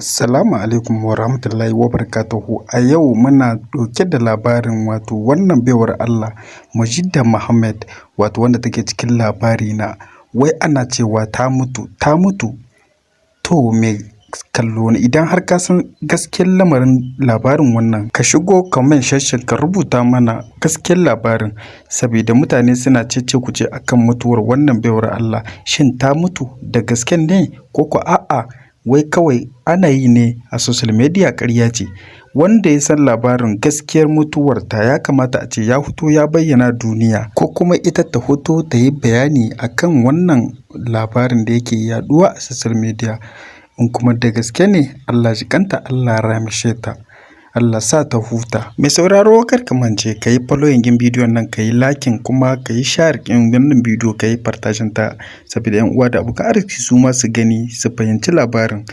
Assalamu alaikum wa rahmatullahi wa barakatuhu. A yau muna ɗauke da labarin wannan baiwar Allah Mujidda Muhammad wanda take cikin labari na wai ana cewa ta mutu. To me kallo ne idan har ka san gaskiyar lamarin labarin wannan ka shigo comment section ka rubuta mana gaskiyar labarin saboda mutane suna cece-kuce akan mutuwar wannan baiwar Allah. Shin ta mutu da gasken ne ko ko a'a wai kawai ana yi ne a social media? Ƙarya ce. Wanda ya san labarin gaskiyar mutuwarta ya kamata a ce ya fito ya bayyana duniya ko kuma ita ta fito ta yi bayani akan wannan labarin da yake yaduwa a social media. In kuma da gaske ne, Allah ji kanta, Allah ramishe ta, Allah sa ta huta. Mai sauraro kar ka mance ka yi following din bidiyon nan, ka yi liking kuma ka yi share din wannan bidiyo, ka yi partage ta saboda yan uwa da abokan arziki su ma su gani su fahimci labarin.